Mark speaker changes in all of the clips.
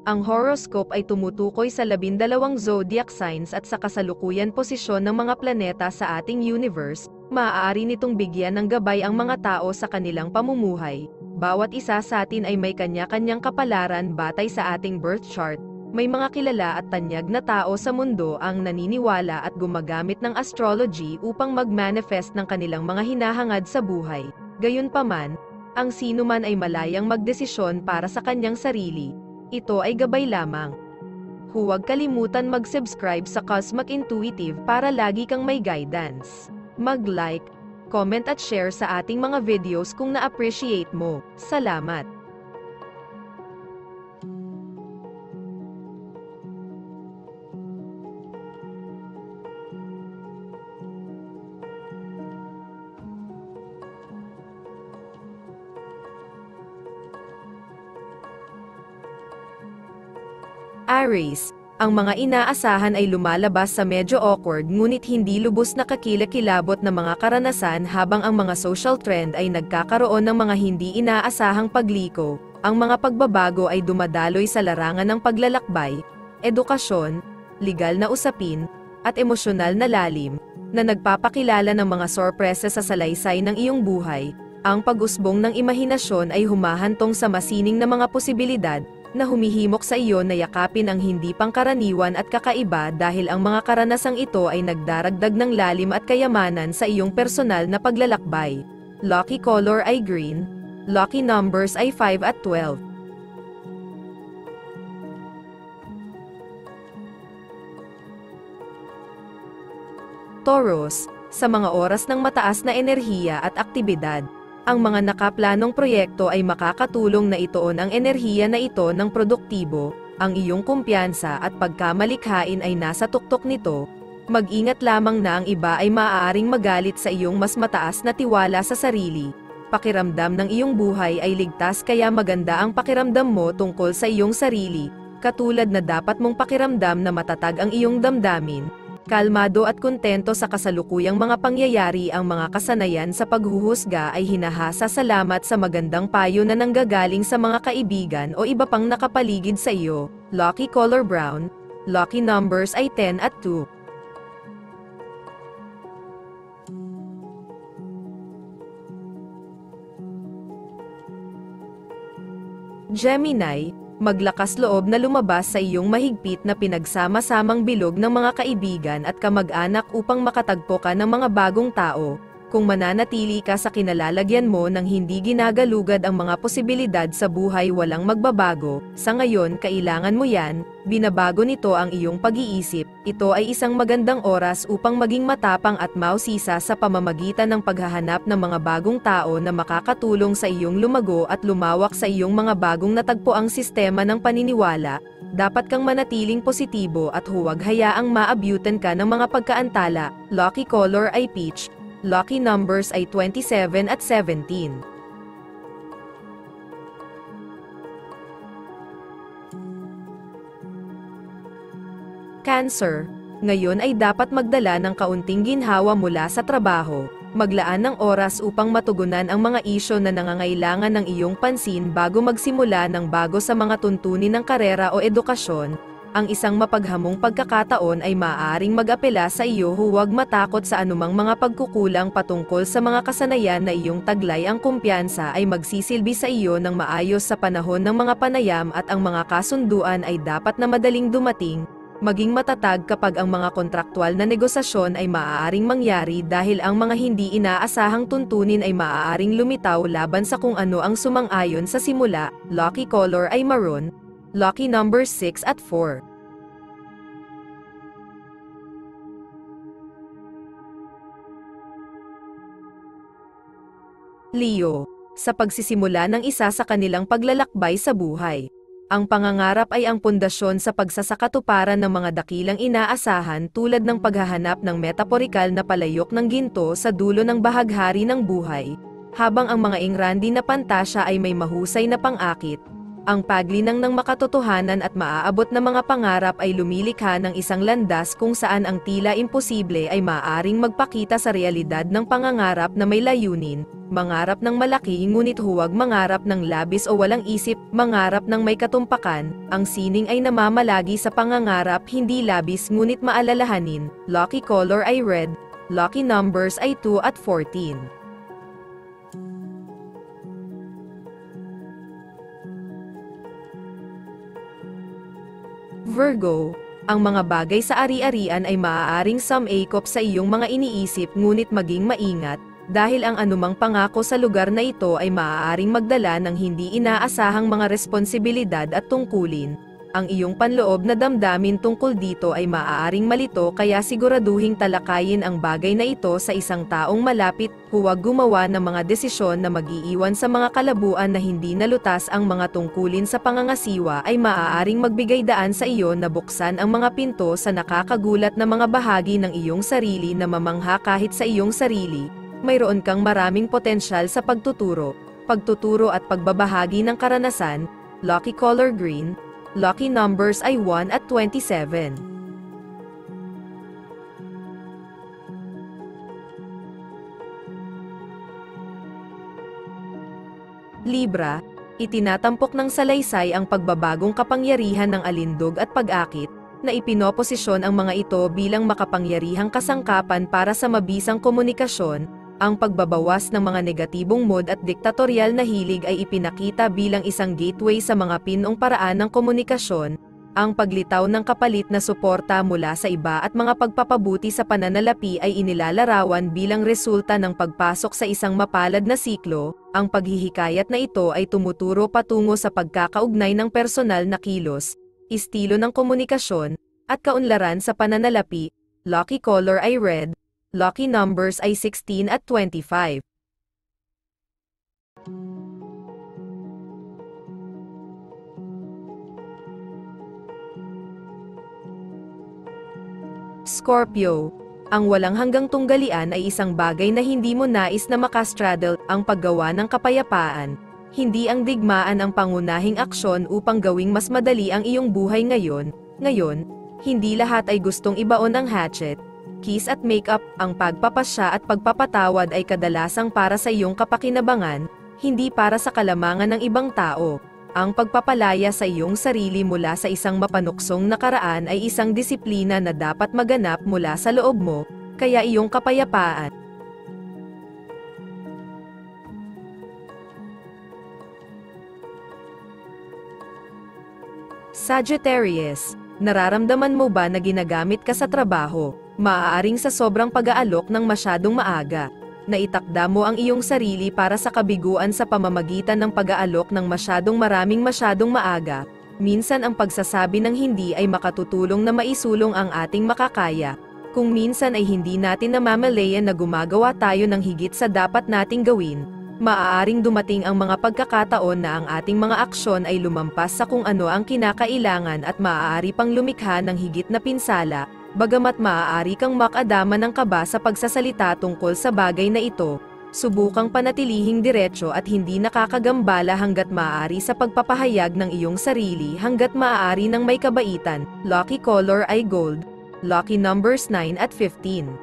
Speaker 1: Ang horoscope ay tumutukoy sa 12 zodiac signs at sa kasalukuyan posisyon ng mga planeta sa ating universe. Maaari nitong bigyan ng gabay ang mga tao sa kanilang pamumuhay. Bawat isa sa atin ay may kanya-kanyang kapalaran batay sa ating birth chart. May mga kilala at tanyag na tao sa mundo ang naniniwala at gumagamit ng astrology upang mag-manifest ng kanilang mga hinahangad sa buhay. Gayunpaman, ang sinuman ay malayang magdesisyon para sa kanyang sarili. Ito ay gabay lamang. Huwag kalimutan mag-subscribe sa Cosmic Intuitive para lagi kang may guidance. Mag-like, comment at share sa ating mga videos kung na-appreciate mo. Salamat! Aries, ang mga inaasahan ay lumalabas sa medyo awkward ngunit hindi lubos na kakilakilabot na mga karanasan habang ang mga social trend ay nagkakaroon ng mga hindi inaasahang pagliko. Ang mga pagbabago ay dumadaloy sa larangan ng paglalakbay, edukasyon, legal na usapin, at emosyonal na lalim, na nagpapakilala ng mga sorpresa sa salaysay ng iyong buhay. Ang pag-usbong ng imahinasyon ay humahantong sa masining na mga posibilidad, na humihimok sa iyo na yakapin ang hindi pangkaraniwan at kakaiba dahil ang mga karanasang ito ay nagdaragdag ng lalim at kayamanan sa iyong personal na paglalakbay. Lucky color ay green. Lucky numbers ay 5 at 12. Taurus, sa mga oras ng mataas na enerhiya at aktibidad, ang mga nakaplanong proyekto ay makakatulong na ituon ang enerhiya na ito ng produktibo. Ang iyong kumpiyansa at pagkamalikhain ay nasa tuktok nito. Mag-ingat lamang na ang iba ay maaaring magalit sa iyong mas mataas na tiwala sa sarili. Pakiramdam ng iyong buhay ay ligtas kaya maganda ang pakiramdam mo tungkol sa iyong sarili, katulad na dapat mong pakiramdam na matatag ang iyong damdamin. Kalmado at kontento sa kasalukuyang mga pangyayari. Ang mga kasanayan sa paghuhusga ay hinahasa salamat sa magandang payo na nanggagaling sa mga kaibigan o iba pang nakapaligid sa iyo. Lucky color brown. Lucky numbers ay 10 at 2. Gemini, maglakas loob na lumabas sa iyong mahigpit na pinagsama-samang bilog ng mga kaibigan at kamag-anak upang makatagpo ka ng mga bagong tao. Kung mananatili ka sa kinalalagyan mo ng hindi ginagalugad ang mga posibilidad sa buhay, walang magbabago. Sa ngayon kailangan mo yan, binabago nito ang iyong pag-iisip. Ito ay isang magandang oras upang maging matapang at mausisa sa pamamagitan ng paghahanap ng mga bagong tao na makakatulong sa iyong lumago at lumawak sa iyong mga bagong natagpoang sistema ng paniniwala. Dapat kang manatiling positibo at huwag hayaang maabyutan ka ng mga pagkaantala. Lucky color ay peach. Lucky numbers ay 27 at 17. Cancer, ngayon ay dapat magdala ng kaunting ginhawa mula sa trabaho. Maglaan ng oras upang matugunan ang mga isyu na nangangailangan ng iyong pansin bago magsimula ng bago sa mga tuntunin ng karera o edukasyon. Ang isang mapaghamong pagkakataon ay maaaring mag-apela sa iyo. Huwag matakot sa anumang mga pagkukulang patungkol sa mga kasanayan na iyong taglay. Ang kumpiyansa ay magsisilbi sa iyo ng maayos sa panahon ng mga panayam at ang mga kasunduan ay dapat na madaling dumating. Maging matatag kapag ang mga kontraktwal na negosasyon ay maaaring mangyari dahil ang mga hindi inaasahang tuntunin ay maaaring lumitaw laban sa kung ano ang sumang-ayon sa simula. Lucky color ay maroon. Lucky numbers 6 at 4. Leo, sa pagsisimula ng isa sa kanilang paglalakbay sa buhay. Ang pangangarap ay ang pundasyon sa pagsasakatuparan ng mga dakilang inaasahan tulad ng paghahanap ng metaporikal na palayok ng ginto sa dulo ng bahaghari ng buhay. Habang ang mga ingrandi na pantasya ay may mahusay na pang-akit, Ang paglinang ng makatotohanan at maaabot na mga pangarap ay lumilikha ng isang landas kung saan ang tila imposible ay maaaring magpakita sa realidad ng pangangarap na may layunin, mangarap ng malaki ngunit huwag mangarap ng labis o walang isip, mangarap ng may katumpakan, ang sining ay namamalagi sa pangangarap hindi labis ngunit maalalahanin, lucky color ay red, lucky numbers ay 2 at 14. Virgo, ang mga bagay sa ari-arian ay maaaring sumangkop sa iyong mga iniisip ngunit maging maingat, dahil ang anumang pangako sa lugar na ito ay maaaring magdala ng hindi inaasahang mga responsibilidad at tungkulin. Ang iyong panloob na damdamin tungkol dito ay maaaring malito kaya siguraduhing talakayin ang bagay na ito sa isang taong malapit, huwag gumawa ng mga desisyon na mag-iiwan sa mga kalabuan na hindi nalutas ang mga tungkulin sa pangangasiwa ay maaaring magbigay daan sa iyo na buksan ang mga pinto sa nakakagulat na mga bahagi ng iyong sarili na mamangha kahit sa iyong sarili. Mayroon kang maraming potensyal sa pagtuturo at pagbabahagi ng karanasan, lucky color green, lucky numbers ay 1 at 27. Libra, itinatampok ng salaysay ang pagbabagong kapangyarihan ng alindog at pag-akit, na ipinoposisyon ang mga ito bilang makapangyarihang kasangkapan para sa mabisang komunikasyon. Ang pagbabawas ng mga negatibong mood at diktatorial na hilig ay ipinakita bilang isang gateway sa mga pinong paraan ng komunikasyon, ang paglitaw ng kapalit na suporta mula sa iba at mga pagpapabuti sa pananalapi ay inilalarawan bilang resulta ng pagpasok sa isang mapalad na siklo. Ang paghihikayat na ito ay tumuturo patungo sa pagkakaugnay ng personal na kilos, estilo ng komunikasyon, at kaunlaran sa pananalapi. Lucky color ay red. Lucky numbers ay 16 at 25. Scorpio, ang walang hanggang tunggalian ay isang bagay na hindi mo nais na makastraddle, ang paggawa ng kapayapaan. Hindi ang digmaan ang pangunahing aksyon upang gawing mas madali ang iyong buhay ngayon. Ngayon, hindi lahat ay gustong ibaon ang hatchet. Kiss at makeup, ang pagpapasya at pagpapatawad ay kadalasang para sa iyong kapakinabangan, hindi para sa kalamangan ng ibang tao. Ang pagpapalaya sa iyong sarili mula sa isang mapanuksong nakaraan ay isang disiplina na dapat maganap mula sa loob mo, kaya iyong kapayapaan. Sagittarius, nararamdaman mo ba na ginagamit ka sa trabaho? Maaaring sa sobrang pag-aalok ng masyadong maaga, na itakda mo ang iyong sarili para sa kabiguan sa pamamagitan ng pag-aalok ng masyadong maaga. Minsan ang pagsasabi ng hindi ay makatutulong na maisulong ang ating makakaya. Kung minsan ay hindi natin namamalayan na gumagawa tayo ng higit sa dapat nating gawin, maaaring dumating ang mga pagkakataon na ang ating mga aksyon ay lumampas sa kung ano ang kinakailangan at maaari pang lumikha ng higit na pinsala. Bagamat maaari kang makadama ng kaba sa pagsasalita tungkol sa bagay na ito, subukang panatilihing diretso at hindi nakakagambala hanggat maaari sa pagpapahayag ng iyong sarili hanggat maaari ng may kabaitan. Lucky color ay gold. Lucky numbers 9 at 15.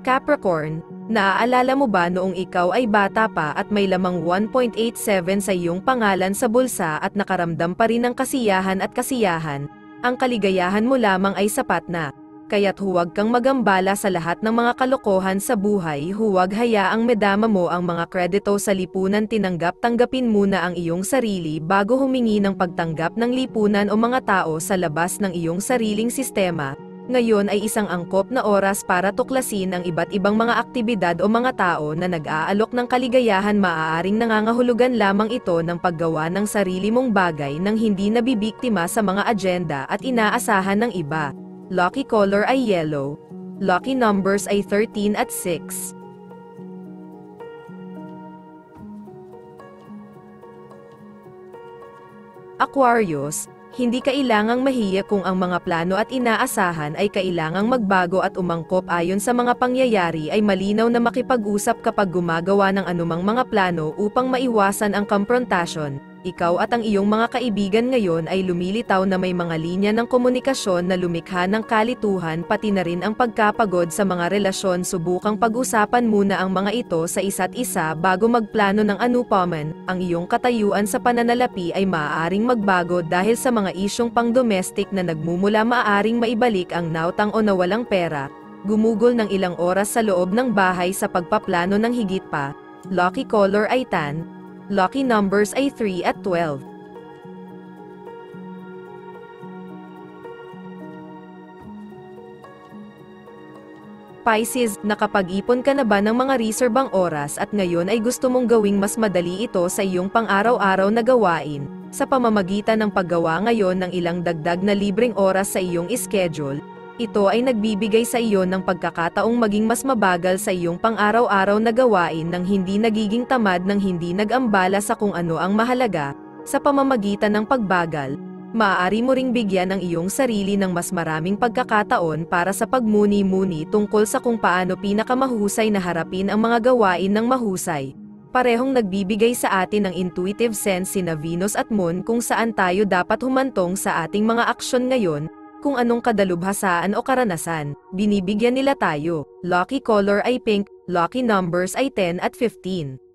Speaker 1: Capricorn, naaalala mo ba noong ikaw ay bata pa at may lamang 1.87 sa iyong pangalan sa bulsa at nakaramdam pa rin ng kasiyahan at kasiyahan? Ang kaligayahan mo lamang ay sapat na. Kaya't huwag kang magambala sa lahat ng mga kalokohan sa buhay, huwag hayaang medama mo ang mga kredito sa lipunan, tanggapin muna ang iyong sarili bago humingi ng pagtanggap ng lipunan o mga tao sa labas ng iyong sariling sistema. Ngayon ay isang angkop na oras para tuklasin ang iba't ibang mga aktibidad o mga tao na nag-aalok ng kaligayahan. Maaaring nangangahulugan lamang ito ng paggawa ng sarili mong bagay nang hindi nabibiktima sa mga agenda at inaasahan ng iba. Lucky color ay yellow. Lucky numbers ay 13 at 6. Aquarius, Hindi kailangang mahiya kung ang mga plano at inaasahan ay kailangang magbago at umangkop ayon sa mga pangyayari ay malinaw na makipag-usap kapag gumagawa ng anumang mga plano upang maiwasan ang komprontasyon. Ikaw at ang iyong mga kaibigan ngayon ay lumilitaw na may mga linya ng komunikasyon na lumikha ng kalituhan pati na rin ang pagkapagod sa mga relasyon. Subukang pag-usapan muna ang mga ito sa isa't isa bago magplano ng anupaman. Ang iyong katayuan sa pananalapi ay maaaring magbago dahil sa mga isyong pang-domestic na nagmumula. Maaaring maibalik ang nautang o nawalang pera. Gumugol ng ilang oras sa loob ng bahay sa pagpaplano ng higit pa. Lucky color ay tan. Lucky numbers ay 3 at 12. Pisces, nakapag-ipon ka na ba ng mga reserbang oras at ngayon ay gusto mong gawing mas madali ito sa iyong pang-araw-araw na gawain, sa pamamagitan ng paggawa ngayon ng ilang dagdag na libreng oras sa iyong schedule? Ito ay nagbibigay sa iyo ng pagkakataong maging mas mabagal sa iyong pang-araw-araw na gawain nang hindi nagiging tamad nang hindi nag-ambala sa kung ano ang mahalaga. Sa pamamagitan ng pagbagal, maaari mo ring bigyan ang iyong sarili ng mas maraming pagkakataon para sa pagmuni-muni tungkol sa kung paano pinakamahusay na harapin ang mga gawain ng mahusay. Parehong nagbibigay sa atin ng intuitive sense sina Venus at Moon kung saan tayo dapat humantong sa ating mga aksyon ngayon. Kung anong kadalubhasaan o karanasan, binibigyan nila tayo. Lucky color ay pink, lucky numbers ay 10 at 15.